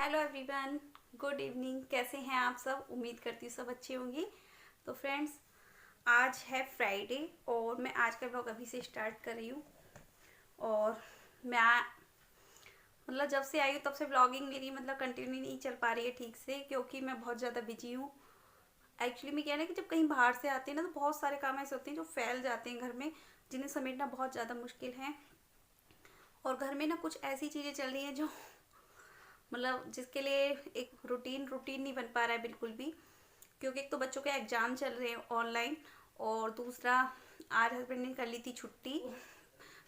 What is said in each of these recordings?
Hello everyone, good evening. कैसे हैं आप सब? उम्मीद करती हूँ सब अच्छे होंगे। तो फ्रेंड्स, आज है फ्राइडे और मैं आज का ब्लॉग अभी से स्टार्ट कर रही हूँ। और मैं मतलब जब से आई हूँ तब से ब्लॉगिंग मेरी मतलब कंटिन्यू नहीं चल पा रही है ठीक से, क्योंकि मैं बहुत ज़्यादा बिजी हूँ। एक्चुअली मैं कहना है कि जब कहीं बाहर से आते हैं ना, तो बहुत सारे काम ऐसे होते हैं जो फैल जाते हैं घर में, जिन्हें समेटना बहुत ज़्यादा मुश्किल है। और घर में ना कुछ ऐसी चीज़ें चल रही हैं जो मतलब जिसके लिए एक रूटीन नहीं बन पा रहा है बिल्कुल भी। क्योंकि एक तो बच्चों के एग्जाम चल रहे हैं ऑनलाइन, और दूसरा आज हस्बैंड ने कर ली थी छुट्टी।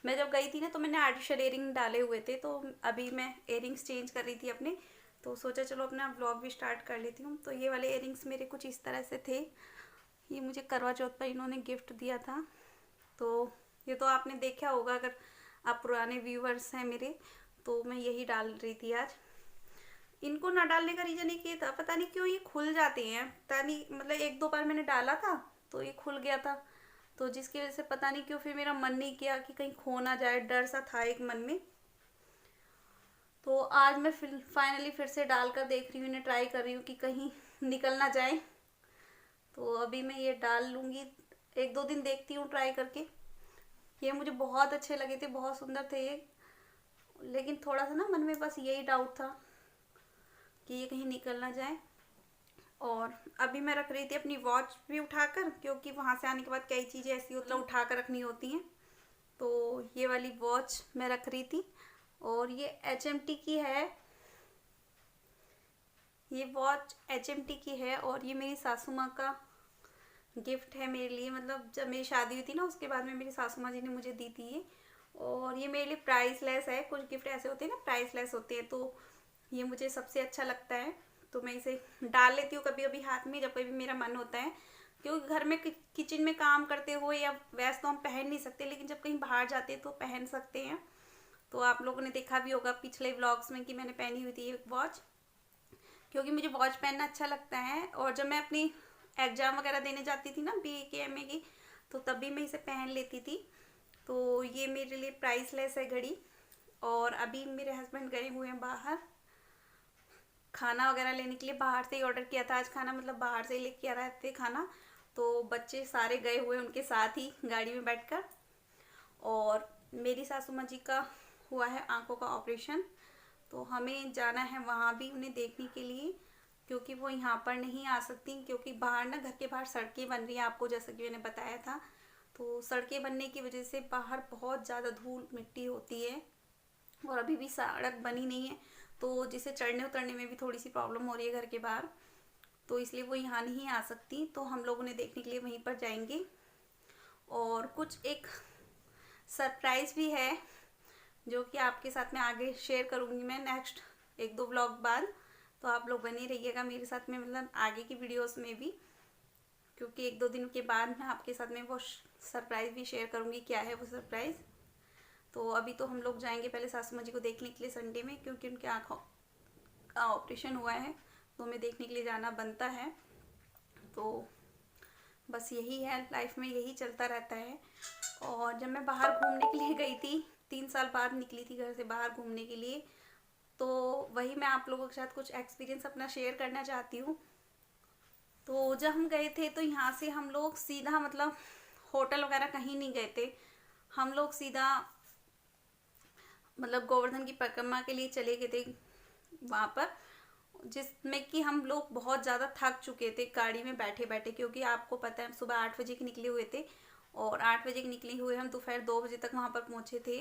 मैं जब गई थी ना तो मैंने आर्टिफिशियल इयरिंग डाले हुए थे, तो अभी मैं इयरिंग्स चेंज कर रही थी अपने। तो सोचा चलो अपना व्लॉग भी स्टार्ट कर लेती हूँ। तो ये वाले इयरिंग्स मेरे कुछ इस तरह से थे। ये मुझे करवा चौथ पर इन्होंने गिफ्ट दिया था। तो ये तो आपने देखा होगा, अगर आप पुराने व्यूवर्स हैं मेरे, तो मैं यही डाल रही थी आज। इनको ना डालने का रीज़न एक ये था, पता नहीं क्यों ये खुल जाते हैं, पता नहीं, मतलब एक दो बार मैंने डाला था तो ये खुल गया था। तो जिसकी वजह से पता नहीं क्यों फिर मेरा मन नहीं किया कि कहीं खो ना जाए, डर सा था एक मन में। तो आज मैं फिर फाइनली फिर से डालकर देख रही हूँ, इन्हें ट्राई कर रही हूँ कि कहीं निकल ना जाए। तो अभी मैं ये डाल लूँगी, एक दो दिन देखती हूँ ट्राई करके। ये मुझे बहुत अच्छे लगे थे, बहुत सुंदर थे ये। लेकिन थोड़ा सा ना मन में बस यही डाउट था कि ये कहीं निकल ना जाए। और अभी मैं रख रही थी अपनी वॉच भी उठाकर, क्योंकि वहाँ से आने के बाद कई चीज़ें ऐसी मतलब उठा कर रखनी होती हैं। तो ये वाली वॉच मैं रख रही थी, और ये HMT की है। ये वॉच HMT की है, और ये मेरी सासू माँ का गिफ्ट है मेरे लिए। मतलब जब मेरी शादी हुई थी ना, उसके बाद में मेरी सासू माँ जी ने मुझे दी थी ये। और ये मेरे लिए प्राइसलेस है। कुछ गिफ्ट ऐसे होते हैं ना प्राइसलेस होते हैं, तो ये मुझे सबसे अच्छा लगता है। तो मैं इसे डाल लेती हूँ कभी कभी हाथ में, जब कभी मेरा मन होता है। क्योंकि घर में किचन में काम करते हुए या वैसे तो हम पहन नहीं सकते, लेकिन जब कहीं बाहर जाते हैं तो पहन सकते हैं। तो आप लोगों ने देखा भी होगा पिछले व्लॉग्स में कि मैंने पहनी हुई थी ये वॉच, क्योंकि मुझे वॉच पहनना अच्छा लगता है। और जब मैं अपनी एग्ज़ाम वगैरह देने जाती थी ना, BA की MA की, तो तब भी मैं इसे पहन लेती थी। तो ये मेरे लिए प्राइसलेस है घड़ी। और अभी मेरे हस्बैंड गए हुए हैं बाहर खाना वगैरह लेने के लिए। बाहर से ही ऑर्डर किया था आज खाना, मतलब बाहर से ही लेके आ रहे थे खाना। तो बच्चे सारे गए हुए उनके साथ ही गाड़ी में बैठकर। और मेरी सासू माँ जी का हुआ है आंखों का ऑपरेशन, तो हमें जाना है वहाँ भी उन्हें देखने के लिए, क्योंकि वो यहाँ पर नहीं आ सकती। क्योंकि बाहर ना, घर के बाहर सड़कें बन रही हैं, आपको जैसा कि मैंने बताया था। तो सड़कें बनने की वजह से बाहर बहुत ज़्यादा धूल मिट्टी होती है, और अभी भी सड़क बनी नहीं है, तो जिसे चढ़ने उतरने में भी थोड़ी सी प्रॉब्लम हो रही है घर के बाहर। तो इसलिए वो यहाँ नहीं आ सकती, तो हम लोग उन्हें देखने के लिए वहीं पर जाएंगे। और कुछ एक सरप्राइज़ भी है, जो कि आपके साथ में आगे शेयर करूँगी मैं नेक्स्ट एक दो ब्लॉग बाद। तो आप लोग बने रहिएगा मेरे साथ में, मतलब आगे की वीडियोस में भी, क्योंकि एक दो दिन के बाद मैं आपके साथ में वो सरप्राइज़ भी शेयर करूँगी क्या है वो सरप्राइज़। तो अभी तो हम लोग जाएंगे पहले सासू माँ जी को देखने के लिए संडे में, क्योंकि उनकी आँखों का ऑपरेशन हुआ है, तो हमें देखने के लिए जाना बनता है। तो बस यही है, लाइफ में यही चलता रहता है। और जब मैं बाहर घूमने के लिए गई थी, 3 साल बाद निकली थी घर से बाहर घूमने के लिए, तो वही मैं आप लोगों के साथ कुछ एक्सपीरियंस अपना शेयर करना चाहती हूँ। तो जब हम गए थे तो यहाँ से हम लोग सीधा मतलब होटल वगैरह कहीं नहीं गए थे। हम लोग सीधा मतलब गोवर्धन की परिक्रमा के लिए चले गए थे वहाँ पर, जिसमें कि हम लोग बहुत ज़्यादा थक चुके थे गाड़ी में बैठे बैठे। क्योंकि आपको पता है सुबह 8 बजे के निकले हुए थे, और 8 बजे के निकले हुए हम दोपहर 2 बजे तक वहाँ पर पहुँचे थे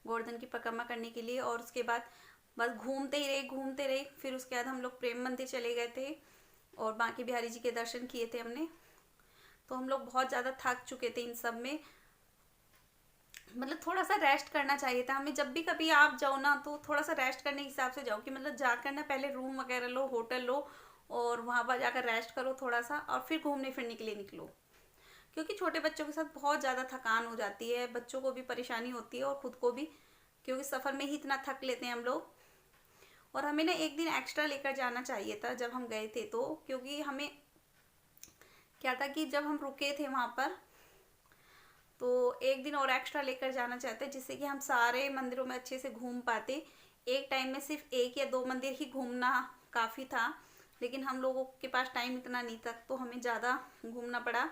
गोवर्धन की परिक्रमा करने के लिए। और उसके बाद बस घूमते ही रहे घूमते रहे। फिर उसके बाद हम लोग प्रेम मंदिर चले गए थे, और बांके बिहारी जी के दर्शन किए थे हमने। तो हम लोग बहुत ज़्यादा थक चुके थे इन सब में, मतलब थोड़ा सा रेस्ट करना चाहिए था हमें। जब भी कभी आप जाओ ना, तो थोड़ा सा रेस्ट करने के हिसाब से जाओ, कि मतलब जाकर ना पहले रूम वगैरह लो, होटल लो, और वहाँ पर जाकर रेस्ट करो थोड़ा सा, और फिर घूमने फिरने के लिए निकलो। क्योंकि छोटे बच्चों के साथ बहुत ज़्यादा थकान हो जाती है, बच्चों को भी परेशानी होती है और खुद को भी, क्योंकि सफ़र में ही इतना थक लेते हैं हम लोग। और हमें ना एक दिन एक्स्ट्रा लेकर जाना चाहिए था जब हम गए थे, तो क्योंकि हमें क्या था कि जब हम रुके थे वहाँ पर, तो एक दिन और एक्स्ट्रा लेकर जाना चाहते हैं, जिससे कि हम सारे मंदिरों में अच्छे से घूम पाते। एक टाइम में सिर्फ 1 या 2 मंदिर ही घूमना काफ़ी था, लेकिन हम लोगों के पास टाइम इतना नहीं था, तो हमें ज़्यादा घूमना पड़ा।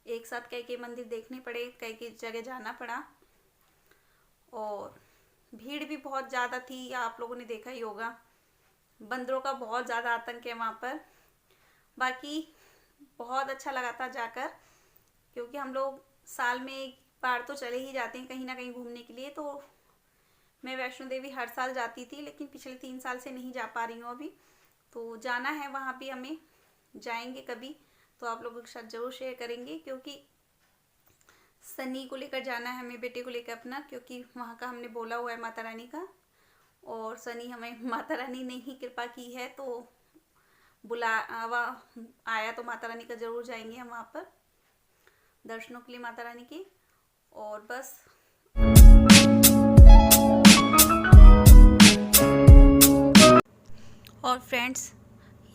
एक साथ कई कई मंदिर देखने पड़े, कई कई जगह जाना पड़ा, और भीड़ भी बहुत ज़्यादा थी। आप लोगों ने देखा ही होगा, बंदरों का बहुत ज़्यादा आतंक है वहाँ पर। बाकी बहुत अच्छा लगा था जाकर, क्योंकि हम लोग साल में एक बार तो चले ही जाते हैं कहीं ना कहीं घूमने के लिए। तो मैं वैष्णो देवी हर साल जाती थी, लेकिन पिछले 3 साल से नहीं जा पा रही हूँ अभी। तो जाना है वहाँ भी हमें, जाएंगे कभी तो आप लोगों के साथ ज़रूर शेयर करेंगे, क्योंकि सनी को लेकर जाना है हमें, बेटे को लेकर अपना, क्योंकि वहाँ का हमने बोला हुआ है माता रानी का। और सनी हमें माता रानी ने ही कृपा की है, तो बुलावा आया तो माता रानी का ज़रूर जाएंगे हम वहाँ पर दर्शनों के लिए माता रानी की। और बस और फ्रेंड्स,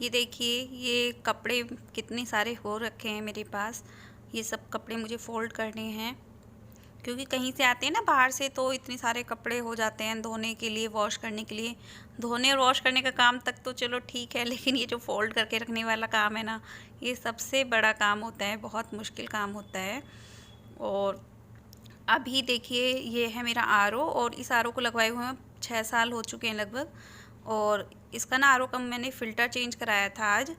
ये देखिए, ये कपड़े कितने सारे हो रखे हैं मेरे पास। ये सब कपड़े मुझे फोल्ड करने हैं, क्योंकि कहीं से आते हैं ना बाहर से, तो इतने सारे कपड़े हो जाते हैं धोने के लिए, वॉश करने के लिए। धोने और वॉश करने का काम तक तो चलो ठीक है, लेकिन ये जो फोल्ड करके रखने वाला काम है ना, ये सबसे बड़ा काम होता है, बहुत मुश्किल काम होता है। और अभी देखिए, ये है मेरा आरओ, और इस आरओ को लगवाए हुए 6 साल हो चुके हैं लगभग। और इसका ना आरओ का मैंने फ़िल्टर चेंज कराया था आज,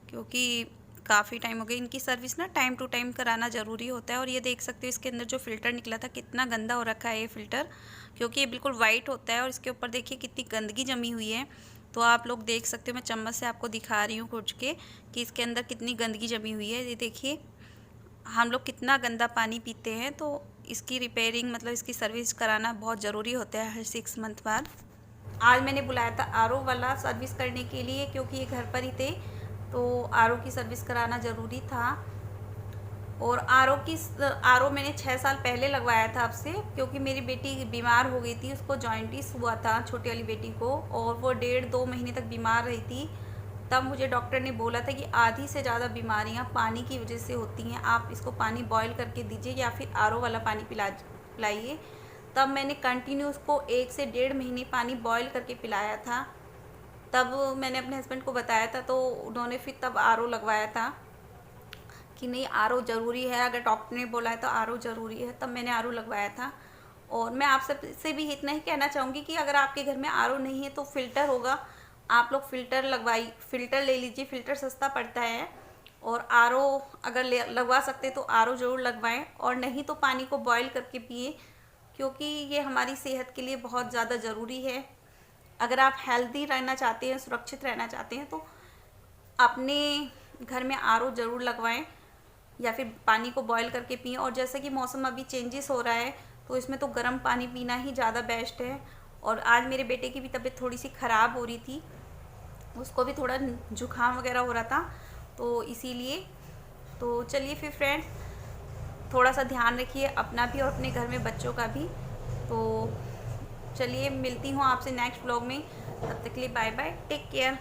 क्योंकि काफ़ी टाइम हो गया। इनकी सर्विस ना टाइम टू टाइम कराना ज़रूरी होता है। और ये देख सकते हो, इसके अंदर जो फ़िल्टर निकला था कितना गंदा हो रखा है ये फ़िल्टर, क्योंकि ये बिल्कुल वाइट होता है और इसके ऊपर देखिए कितनी गंदगी जमी हुई है। तो आप लोग देख सकते हो, मैं चम्मच से आपको दिखा रही हूँ कुछ के, कि इसके अंदर कितनी गंदगी जमी हुई है। ये देखिए, हम लोग कितना गंदा पानी पीते हैं, तो इसकी रिपेयरिंग मतलब इसकी सर्विस कराना बहुत ज़रूरी होता है हर 6 मंथ बाद। आज मैंने बुलाया था आरओ वाला सर्विस करने के लिए, क्योंकि ये घर पर ही थे, तो आरओ की सर्विस कराना ज़रूरी था। और आरओ मैंने 6 साल पहले लगवाया था आपसे, क्योंकि मेरी बेटी बीमार हो गई थी, उसको जॉइंटिस हुआ था छोटी वाली बेटी को, और वो 1.5-2 महीने तक बीमार रही थी। तब मुझे डॉक्टर ने बोला था कि आधी से ज़्यादा बीमारियां पानी की वजह से होती हैं, आप इसको पानी बॉयल करके दीजिए या फिर आरओ वाला पानी पिलाइए। तब मैंने कंटिन्यू उसको 1 से 1.5 महीने पानी बॉयल करके पिलाया था। तब मैंने अपने हस्बैंड को बताया था, तो उन्होंने फिर तब आरओ लगवाया था कि नहीं, आरओ ज़रूरी है, अगर डॉक्टर ने बोला है तो आरओ ज़रूरी है। तब मैंने आरओ लगवाया था। और मैं आप सब से भी इतना ही कहना चाहूँगी कि अगर आपके घर में आरओ नहीं है तो फ़िल्टर होगा, आप लोग फ़िल्टर ले लीजिए, फ़िल्टर सस्ता पड़ता है। और आरओ अगर लगवा सकते तो आरओ ज़रूर लगवाएं, और नहीं तो पानी को बॉयल करके पिए, क्योंकि ये हमारी सेहत के लिए बहुत ज़्यादा ज़रूरी है। अगर आप हेल्दी रहना चाहते हैं, सुरक्षित रहना चाहते हैं, तो अपने घर में आरओ ज़रूर लगवाएं, या फिर पानी को बॉयल करके पिएं। और जैसे कि मौसम अभी चेंजेस हो रहा है, तो इसमें तो गर्म पानी पीना ही ज़्यादा बेस्ट है। और आज मेरे बेटे की भी तबीयत थोड़ी सी ख़राब हो रही थी, उसको भी थोड़ा जुकाम वगैरह हो रहा था, तो इसीलिए। तो चलिए फिर फ्रेंड्स, थोड़ा सा ध्यान रखिए अपना भी और अपने घर में बच्चों का भी। तो चलिए, मिलती हूँ आपसे नेक्स्ट व्लॉग में, तब तक के लिए बाय बाय, टेक केयर।